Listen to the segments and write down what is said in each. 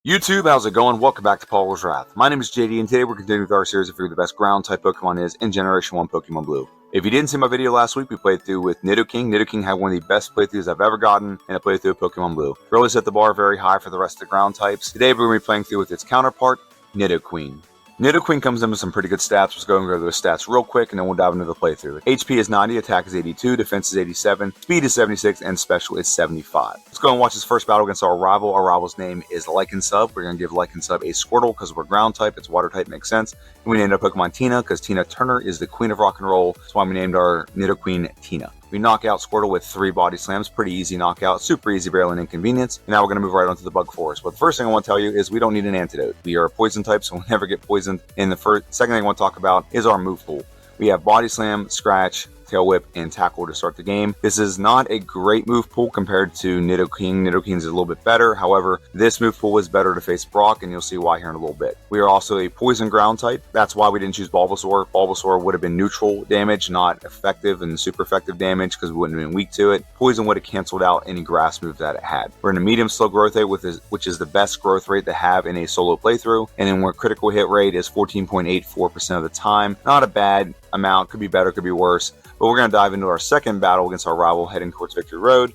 YouTube, how's it going? Welcome back to Paul's Wrath. My name is JD, and today we're continuing with our series of who the best ground-type Pokemon is in Generation 1 Pokemon Blue. If you didn't see my video last week, we played through with Nidoqueen. Nidoqueen had one of the best playthroughs I've ever gotten, and I played through Pokemon Blue. Really set the bar very high for the rest of the ground types. Today we're going to be playing through with its counterpart, Nidoqueen. Nidoqueen comes in with some pretty good stats. Let's go and go over those stats real quick, and then we'll dive into the playthrough. HP is 90, attack is 82, defense is 87, speed is 76, and special is 75. Let's go and watch this first battle against our rival. Our rival's name is Lycansub. We're going to give Lycansub a Squirtle because we're ground type. It's water type, makes sense. And we named our Pokemon Tina because Tina Turner is the queen of rock and roll. That's why we named our Nidoqueen Tina. We knock out Squirtle with 3 body slams. Pretty easy knockout. Super easy, barely an inconvenience. And now we're going to move right on to the bug forest. But the first thing I want to tell you is we don't need an antidote. We are a poison type, so we'll never get poisoned. And the second thing I want to talk about is our move pool. We have Body Slam, Scratch, Tail Whip, and Tackle to start the game. This is not a great move pool compared to Nidoqueen. Nidoqueen is a little bit better. However, this move pool is better to face Brock, and you'll see why here in a little bit. We are also a poison ground type. That's why we didn't choose Bulbasaur. Bulbasaur would have been neutral damage, not effective and super effective damage because we wouldn't have been weak to it. Poison would have canceled out any grass move that it had. We're in a medium slow growth rate, which is the best growth rate to have in a solo playthrough. And then our critical hit rate is 14.84% of the time. Not a bad amount. Could be better, could be worse. But we're going to dive into our second battle against our rival heading towards Victory Road.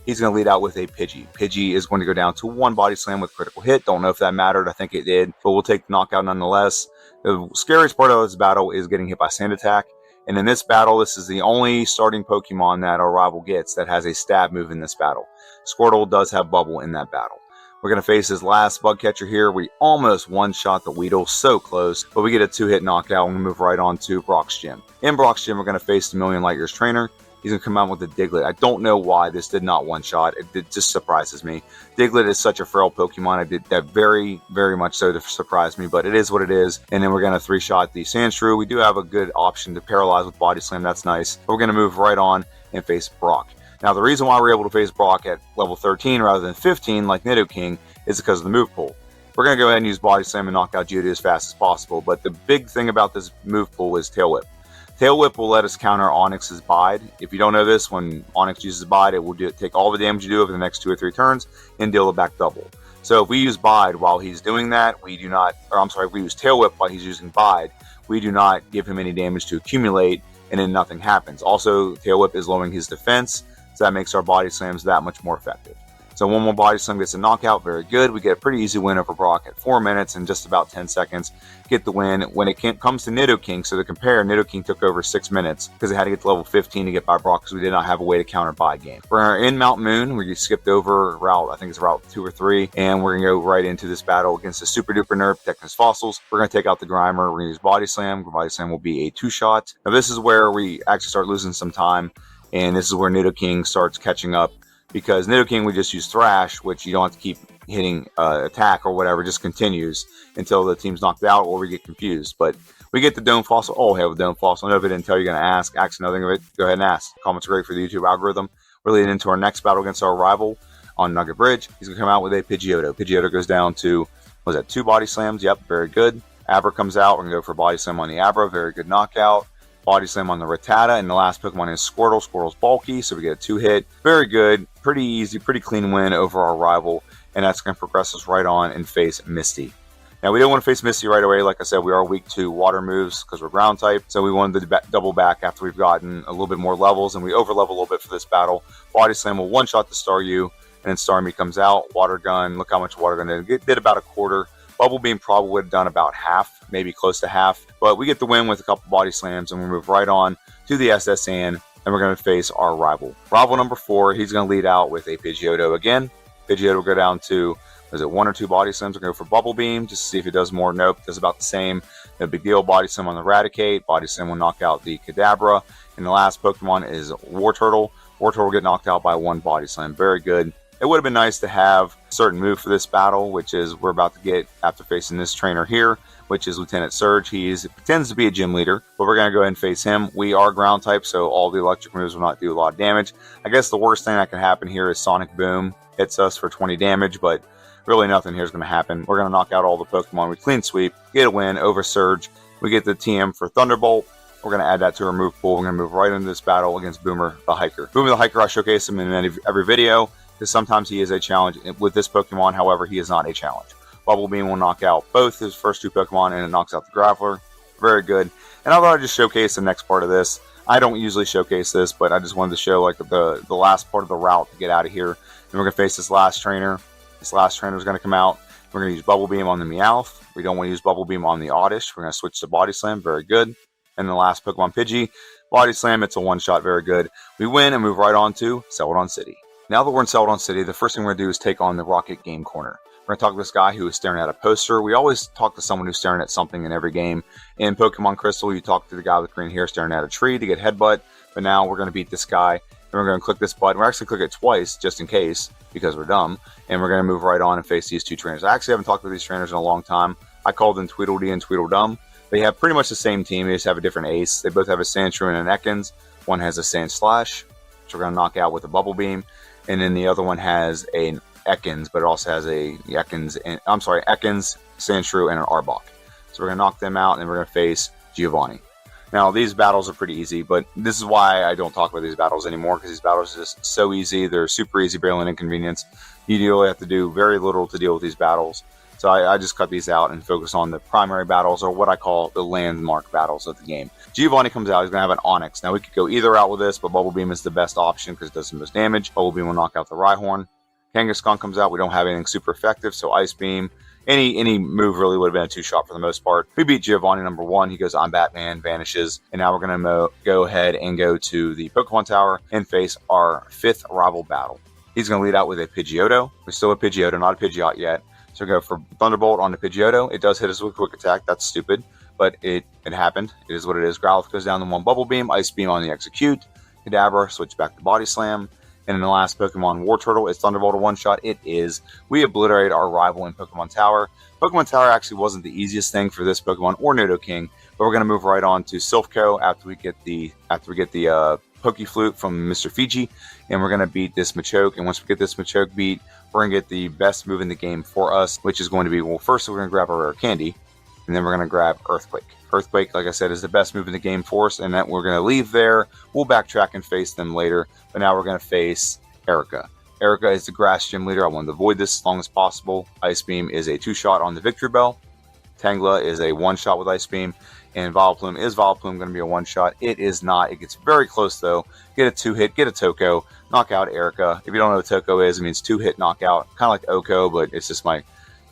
He's going to lead out with a Pidgey. Pidgey is going to go down to 1 body slam with critical hit. Don't know if that mattered. I think it did. But we'll take the knockout nonetheless. The scariest part of this battle is getting hit by Sand Attack. And in this battle, this is the only starting Pokemon that our rival gets that has a stab move in this battle. Squirtle does have Bubble in that battle. We're going to face his last bug catcher here. We almost one-shot the Weedle, so close, but we get a 2-hit knockout and we move right on to Brock's gym. In Brock's gym, we're going to face the Million Light Years trainer. He's going to come out with a Diglett. I don't know why this did not one-shot. It just surprises me. Diglett is such a frail Pokemon. I did that very, very much so to surprise me, but it is what it is. And then we're going to 3-shot the Sandshrew. We do have a good option to paralyze with Body Slam. That's nice. But we're going to move right on and face Brock. Now, the reason why we're able to face Brock at level 13 rather than 15 like Nidoking is because of the move pool. We're going to go ahead and use Body Slam and knock out Judy as fast as possible, but the big thing about this move pool is Tail Whip. Tail Whip will let us counter Onix's Bide. If you don't know this, when Onix uses Bide, it will take all the damage you do over the next 2 or 3 turns and deal it back double. So if we use Bide while he's doing that, if we use Tail Whip while he's using Bide, we do not give him any damage to accumulate, and then nothing happens. Also, Tail Whip is lowering his defense, so that makes our Body Slams that much more effective. So one more Body Slam gets a knockout, very good. We get a pretty easy win over Brock at 4 minutes and just about 10 seconds. Get the win. When it comes to Nidoking, so to compare, Nidoking took over 6 minutes because it had to get to level 15 to get by Brock because we did not have a way to counter Bide game. We're in Mount Moon, where you skipped over route, I think it's route 2 or 3, and we're going to go right into this battle against the super duper nerd protecting his fossils. We're going to take out the Grimer. We're going to use Body Slam. Body Slam will be a 2-shot. Now this is where we actually start losing some time, and this is where Nidoking starts catching up. Because Nidoking would just use Thrash, which you don't have to keep hitting attack or whatever, just continues until the team's knocked out or we get confused. But we get the Dome Fossil. Oh, hell, the Dome Fossil. I know if I didn't tell you, you're going to ask. Actually, nothing of it. Go ahead and ask. Comments are great for the YouTube algorithm. We're leading into our next battle against our rival on Nugget Bridge. He's going to come out with a Pidgeotto. Pidgeotto goes down to, 2 body slams? Yep, very good. Abra comes out. We're going to go for Body Slam on the Abra. Very good knockout. Body Slam on the Rattata, and the last Pokemon is Squirtle. Squirtle's bulky, so we get a 2-hit. Very good, pretty easy, pretty clean win over our rival, and that's going to progress us right on and face Misty. Now, we don't want to face Misty right away. Like I said, we are weak to water moves because we're ground type, so we wanted to double back after we've gotten a little bit more levels, and we over-level a little bit for this battle. Body Slam will one-shot the Staryu, and then Starmie comes out. Water Gun, look how much Water Gun did. It did about a quarter. Bubble Beam probably would have done about half, maybe close to half. But we get the win with a couple Body Slams, and we move right on to the SS Sand, and we're going to face our rival. Rival number 4, he's going to lead out with a Pidgeotto again. Pidgeotto will go down to, 1 or 2 Body Slams? We're going to go for Bubble Beam, just to see if it does more. Nope, does about the same. No big deal. Body Slam on the Raticate. Body Slam will knock out the Kadabra. And the last Pokemon is Wartortle. Wartortle will get knocked out by 1 Body Slam. Very good. It would have been nice to have a certain move for this battle, which is we're about to get after facing this trainer here, which is Lieutenant Surge. He pretends to be a gym leader, but we're going to go ahead and face him. We are ground type, so all the electric moves will not do a lot of damage. I guess the worst thing that can happen here is Sonic Boom hits us for 20 damage, but really nothing here is going to happen. We're going to knock out all the Pokemon. We clean sweep, get a win over Surge. We get the TM for Thunderbolt. We're going to add that to our move pool. We're going to move right into this battle against Boomer the Hiker. Boomer the Hiker, I showcase him in every video, because sometimes he is a challenge. With this Pokemon, however, he is not a challenge. Bubble Beam will knock out both his first 2 Pokemon, and it knocks out the Graveler. Very good. And I thought I'd just showcase the next part of this. I don't usually showcase this, but I just wanted to show like the last part of the route to get out of here. And we're going to face this last trainer. This last trainer is going to come out. We're going to use Bubble Beam on the Meowth. We don't want to use Bubble Beam on the Oddish. We're going to switch to Body Slam. Very good. And the last Pokemon Pidgey. Body Slam, it's a one-shot. Very good. We win and move right on to Celadon City. Now that we're in Celadon City, the first thing we're going to do is take on the Rocket Game Corner. We're going to talk to this guy who is staring at a poster. We always talk to someone who's staring at something in every game. In Pokemon Crystal, you talk to the guy with green hair staring at a tree to get headbutt. But now we're going to beat this guy. And we're going to click this button. We're actually click it twice just in case, because we're dumb. And we're going to move right on and face these 2 trainers. I actually haven't talked to these trainers in a long time. I called them Tweedledee and Tweedledum. They have pretty much the same team. They just have a different ace. They both have a Sandshrew and an Ekans. One has a Sand Slash, which we're going to knock out with a Bubble Beam. And then the other one has an Ekans, but it also has a Ekans, Sandshrew, and an Arbok. So we're going to knock them out, and then we're going to face Giovanni. Now, these battles are pretty easy, but this is why I don't talk about these battles anymore, because these battles are just so easy. They're super easy, barely an inconvenience. You really have to do very little to deal with these battles. So I just cut these out and focus on the primary battles, or what I call the landmark battles of the game. Giovanni comes out, he's going to have an Onix. Now, we could go either route with this, but Bubble Beam is the best option because it does the most damage. Bubble Beam will knock out the Rhyhorn. Kangaskhan comes out, we don't have anything super effective, so Ice Beam. Any move really would have been a 2-shot for the most part. We beat Giovanni number 1. He goes, I'm Batman, vanishes. And now we're going to go ahead and go to the Pokemon Tower and face our 5th rival battle. He's going to lead out with a Pidgeotto. We're still a Pidgeotto, not a Pidgeot yet. So we go for Thunderbolt on the Pidgeotto. It does hit us with Quick Attack. That's stupid, but it happened. It is what it is. Growlithe goes down to 1 Bubble Beam. Ice Beam on the Execute. Kadabra, switch back to Body Slam. And in the last Pokemon War Turtle, it's Thunderbolt a one-shot. It is. We obliterated our rival in Pokemon Tower. Pokemon Tower actually wasn't the easiest thing for this Pokemon or Nidoking, but we're going to move right on to Silphco after we get the Pokeflute from Mr. Fiji, and we're going to beat this Machoke. And once we get this Machoke beat, we're going to get the best move in the game for us, which is going to be, well, first we're going to grab our rare candy, and then we're going to grab Earthquake. Earthquake, like I said, is the best move in the game for us, and that we're going to leave there. We'll backtrack and face them later, but now we're going to face Erica. Erica is the Grass Gym leader. I wanted to avoid this as long as possible. Ice Beam is a 2-shot on the Victory Bell. Tangela is a 1-shot with Ice Beam. And Vileplume, is Vileplume going to be a 1-shot? It is not. It gets very close, though. Get a 2-hit, get a Toko, knock out Erica. If you don't know what Toko is, it means 2-hit knockout. Kind of like Oko, but it's just my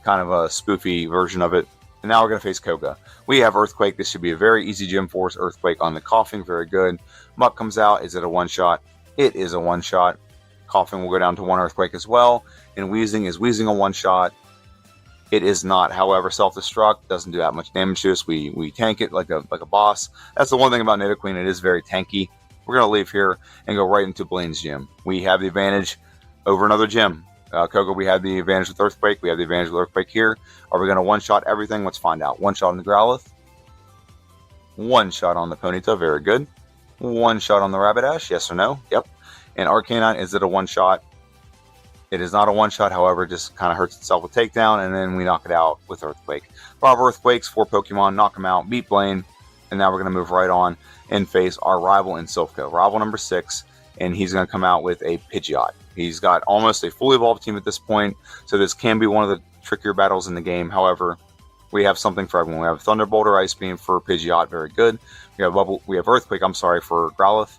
kind of a spoofy version of it. And now we're going to face Koga. We have Earthquake. This should be a very easy gym for us. Earthquake on the Coughing, very good. Muck comes out. Is it a 1-shot? It is a 1-shot. Coughing will go down to 1 Earthquake as well. And Wheezing, is Wheezing a 1-shot? It is not. However, Self-Destruct doesn't do that much damage to us. We tank it like a boss. That's the one thing about Nidoqueen. It is very tanky. We're going to leave here and go right into Blaine's gym. We have the advantage over another gym. Koga, we have the advantage with Earthquake. We have the advantage with Earthquake here. Are we going to 1-shot everything? Let's find out. 1-shot on the Growlithe. 1-shot on the Ponyta. Very good. 1-shot on the Rapidash. Yes or no? Yep. And Arcanine, is it a 1-shot? It is not a 1-shot, however, it just kind of hurts itself with Takedown, and then we knock it out with Earthquake. 5 Earthquakes, 4 Pokemon, knock them out, beat Blaine, and now we're going to move right on and face our rival in Silphco. Rival number 6, and he's going to come out with a Pidgeot. He's got almost a fully evolved team at this point, so this can be one of the trickier battles in the game. However, we have something for everyone. We have Thunderbolt or Ice Beam for Pidgeot, very good. We have Earthquake, for Growlithe.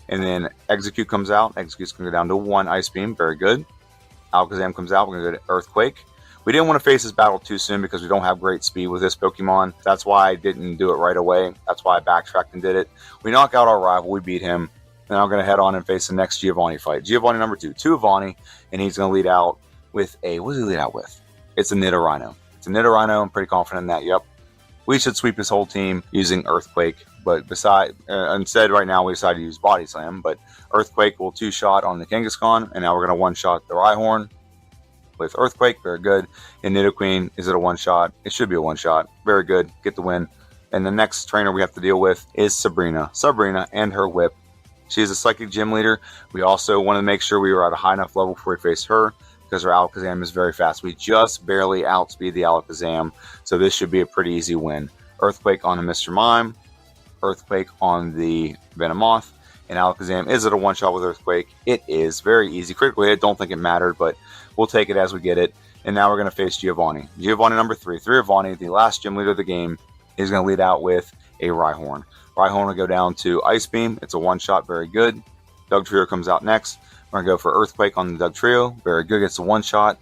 And then Execute comes out. Execute's going to go down to 1 Ice Beam. Very good. Alakazam comes out. We're going to go to Earthquake. We didn't want to face this battle too soon because we don't have great speed with this Pokemon. That's why I didn't do it right away. That's why I backtracked and did it. We knock out our rival. We beat him. And I'm going to head on and face the next Giovanni fight. Giovanni number 2. Giovanni. And he's going to lead out with a... What does he lead out with? It's a Nidorino. It's a Nidorino. I'm pretty confident in that. Yep. We should sweep his whole team using Earthquake. But instead, right now, we decided to use Body Slam. But Earthquake will 2-shot on the Kangaskhan. And now we're going to 1-shot the Rhyhorn with Earthquake. Very good. And Nidoqueen, is it a 1-shot? It should be a 1-shot. Very good. Get the win. And the next trainer we have to deal with is Sabrina. Sabrina and her whip. She is a Psychic Gym leader. We also want to make sure we were at a high enough level before we face her, because her Alakazam is very fast. We just barely outspeed the Alakazam, so this should be a pretty easy win. Earthquake on the Mr. Mime. Earthquake on the Venomoth. And Alakazam, is it a 1-shot with Earthquake? It is. Very easy. Critical hit, don't think it mattered, but we'll take it as we get it. And now we're going to face Giovanni. Giovanni number 3. Giovanni, the last gym leader of the game, is going to lead out with a Rhyhorn. Rhyhorn will go down to Ice Beam. It's a one-shot, very good. Dugtrio comes out next. We're going to go for Earthquake on the Dugtrio. Very good, gets a one-shot.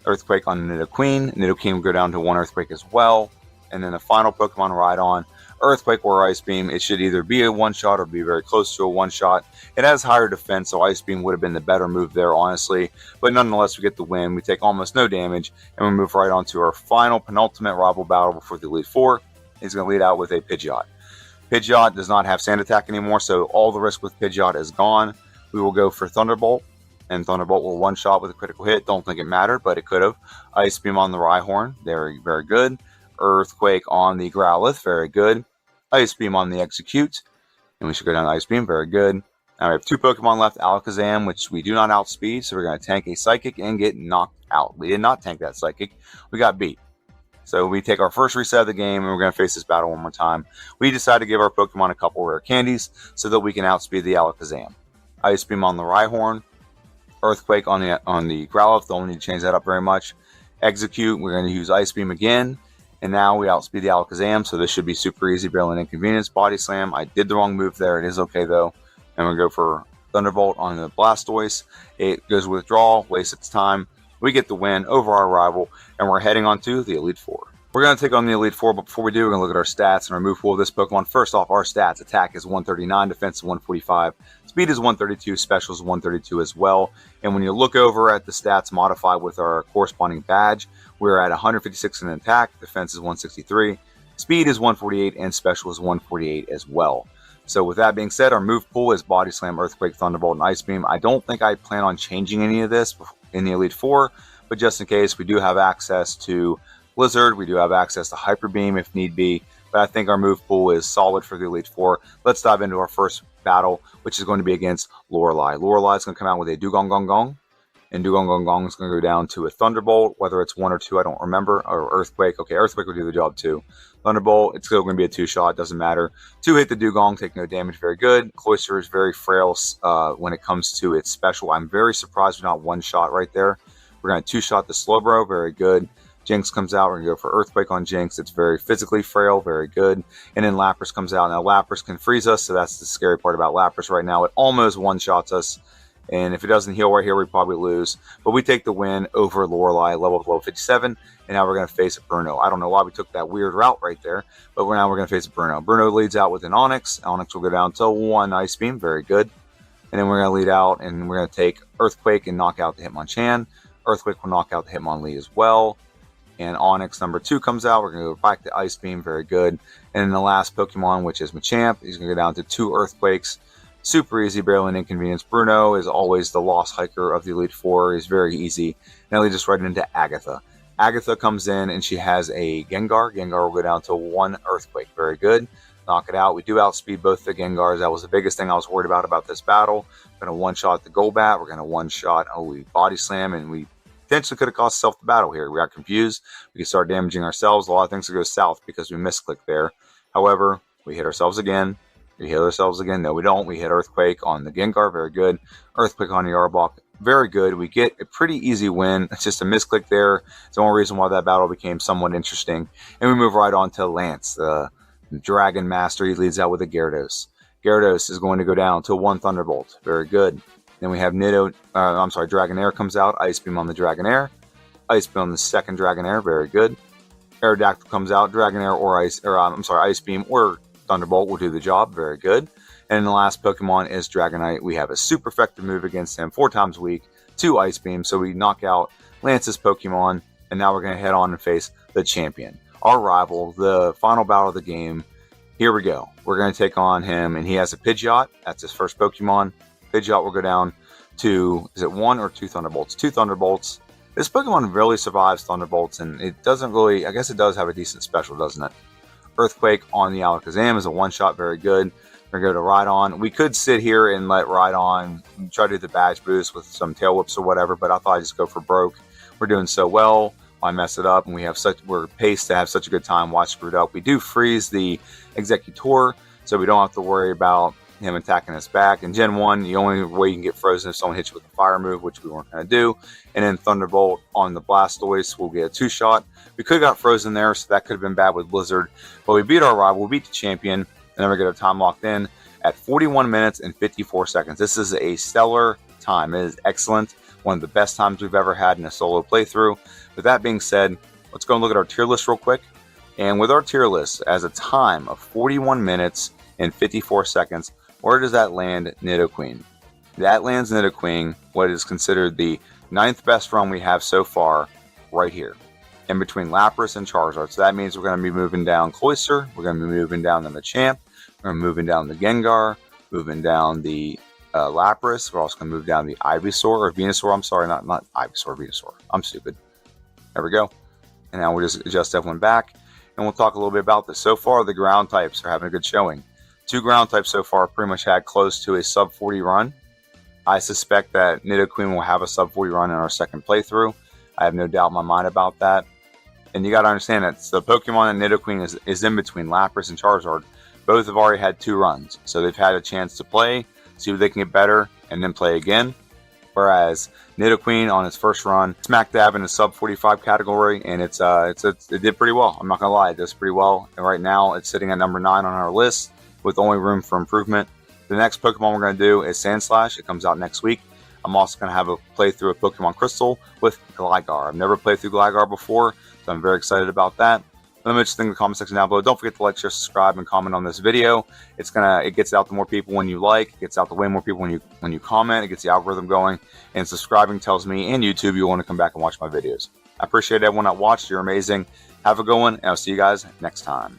Earthquake on Nidoqueen. Nidoqueen will go down to one Earthquake as well. And then the final Pokemon Rhydon, Earthquake or Ice Beam. It should either be a one-shot or be very close to a one-shot. It has higher defense, so Ice Beam would have been the better move there, honestly. But nonetheless, we get the win. We take almost no damage, and we move right on to our final penultimate rival battle before the Elite Four. He's going to lead out with a Pidgeot. Pidgeot does not have Sand Attack anymore, so all the risk with Pidgeot is gone. We will go for Thunderbolt, and Thunderbolt will one-shot with a critical hit. Don't think it mattered, but it could have. Ice Beam on the Rhyhorn, very, very good. Earthquake on the Growlithe, very good. Ice Beam on the Execute, and we should go down to Ice Beam, very good. Now we have 2 Pokemon left, Alakazam, which we do not outspeed, so we're going to tank a Psychic and get knocked out. We did not tank that Psychic, we got beat. So we take our first reset of the game, and we're going to face this battle one more time. We decide to give our Pokemon a couple rare candies so that we can outspeed the Alakazam. Ice Beam on the Rhyhorn, Earthquake on the Growlithe, don't need to change that up very much. Execute, we're going to use Ice Beam again. And now we outspeed the Alakazam, so this should be super easy, barely an inconvenience. Body Slam, I did the wrong move there. It is okay, though. And we'll go for Thunderbolt on the Blastoise. It goes withdrawal, wastes its time. We get the win over our rival, and we're heading on to the Elite Four. We're going to take on the Elite Four, but before we do, we're going to look at our stats and our move pool of this Pokemon. First off, our stats. Attack is 139, defense is 145, speed is 132, special is 132 as well. And when you look over at the stats modified with our corresponding badge, we're at 156 in attack, defense is 163, speed is 148, and special is 148 as well. So with that being said, our move pool is Body Slam, Earthquake, Thunderbolt, and Ice Beam. I don't think I plan on changing any of this in the Elite Four, but just in case, we do have access to Blizzard, we do have access to Hyper Beam if need be, but I think our move pool is solid for the Elite Four. Let's dive into our first battle, which is going to be against Lorelei. Lorelei is going to come out with a Dugong Gong Gong, and Dugong Gong Gong is going to go down to a Thunderbolt, whether it's 1 or 2, I don't remember, or Earthquake. Okay, Earthquake will do the job too. Thunderbolt, it's still going to be a 2-shot, doesn't matter. 2 hit the Dugong, take no damage, very good. Cloyster is very frail when it comes to its special. I'm very surprised we're not 1-shot right there. We're going to 2-shot the Slowbro, very good. Jinx comes out, we're going to go for Earthquake on Jinx. It's very physically frail, very good. And then Lapras comes out. Now Lapras can freeze us, so that's the scary part about Lapras right now. It almost 1-shots us. And if it doesn't heal right here, we probably lose. But we take the win over Lorelei, level 57. And now we're going to face Bruno. I don't know why we took that weird route right there, but now we're going to face Bruno. Bruno leads out with an Onix. Onix will go down to 1 Ice Beam, very good. And then we're going to lead out, and we're going to take Earthquake and knock out the Hitmonchan. Earthquake will knock out the Hitmonlee as well. And Onix number 2 comes out. We're going to go back to Ice Beam, very good. And then the last Pokemon, which is Machamp, he's going to go down to 2 Earthquakes. Super easy, barely an inconvenience. Bruno is always the lost hiker of the Elite Four. He's very easy. Now leads us right into Agatha. Agatha comes in, and she has a Gengar. Gengar will go down to 1 Earthquake. Very good. Knock it out. We do outspeed both the Gengars. That was the biggest thing I was worried about this battle. We're going to one-shot the Golbat. We're going to one-shot, we Body Slam, and we potentially could have cost ourselves the battle here. We got confused. We could start damaging ourselves. A lot of things could go south because we misclicked there. However, we hit ourselves again. We hit ourselves again. No, we don't. We hit Earthquake on the Gengar. Very good. Earthquake on the Arbok. Very good. We get a pretty easy win. It's just a misclick there. It's the only reason why that battle became somewhat interesting. And we move right on to Lance, the Dragon Master. He leads out with a Gyarados. Gyarados is going to go down to 1 Thunderbolt. Very good. Then we have Dragonair comes out. Ice Beam on the Dragonair. Ice Beam on the second Dragonair. Very good. Aerodactyl comes out. Dragonair or Ice Beam or Thunderbolt will do the job. Very good. And the last Pokemon is Dragonite. We have a super effective move against him, 4 times a week, 2 Ice Beams. So we knock out Lance's Pokemon, and now we're going to head on and face the champion, our rival, the final battle of the game. Here we go. We're going to take on him, and he has a Pidgeot. That's his first Pokemon. Pidgeot will go down to, is it 1 or 2 Thunderbolts? 2 Thunderbolts. This Pokemon really survives Thunderbolts, and it doesn't really, I guess it does have a decent special, doesn't it? Earthquake on the Alakazam is a 1-shot, very good. We're going to go to Rhydon. We could sit here and let Rhydon try to do the badge boost with some tail whips or whatever, but I thought I'd just go for broke. We're doing so well. Why mess it up? And we're paced to have such a good time. Watch screwed up. We do freeze the Executor, so we don't have to worry about him attacking us back. In Gen 1, the only way you can get frozen is if someone hits you with a fire move, which we weren't going to do. And then Thunderbolt on the Blastoise will get a 2-shot. We could have got frozen there, so that could have been bad with Blizzard. But we beat our rival, we beat the champion, and then we get our time locked in at 41 minutes and 54 seconds. This is a stellar time. It is excellent. One of the best times we've ever had in a solo playthrough. With that being said, let's go and look at our tier list real quick. And with our tier list, as a time of 41 minutes and 54 seconds, where does that land Nidoqueen? That lands Nidoqueen, what is considered the 9th best run we have so far, right here, in between Lapras and Charizard. So that means we're going to be moving down Cloyster, we're going to be moving down the Machamp, we're going to be moving down the Gengar, moving down the Lapras. We're also going to move down the Ivysaur, or Venusaur. I'm sorry, not Ivysaur, Venusaur. I'm stupid. There we go. And now we'll just adjust everyone back, and we'll talk a little bit about this. So far, the ground types are having a good showing. 2 ground types so far pretty much had close to a sub 40 run. I suspect that Nidoqueen will have a sub 40 run in our second playthrough. I have no doubt in my mind about that. And you got to understand that the Pokemon that Nidoqueen is in between Lapras and Charizard. Both have already had 2 runs, so they've had a chance to play, see what they can get better, and then play again. Whereas Nidoqueen on its first run, smack dab in the sub 45 category, and it did pretty well. I'm not gonna lie, it does pretty well. And right now, it's sitting at number 9 on our list, with only room for improvement. The next Pokemon we're gonna do is Sandslash. It comes out next week. I'm also gonna have a playthrough of Pokemon Crystal with Gligar. I've never played through Gligar before, so I'm very excited about that. Let me just think in the comment section down below. Don't forget to like, share, subscribe, and comment on this video. It gets out to more people when you like. It gets out to way more people when you comment. It gets the algorithm going. And subscribing tells me and YouTube you want to come back and watch my videos. I appreciate everyone that watched. You're amazing. Have a good one, and I'll see you guys next time.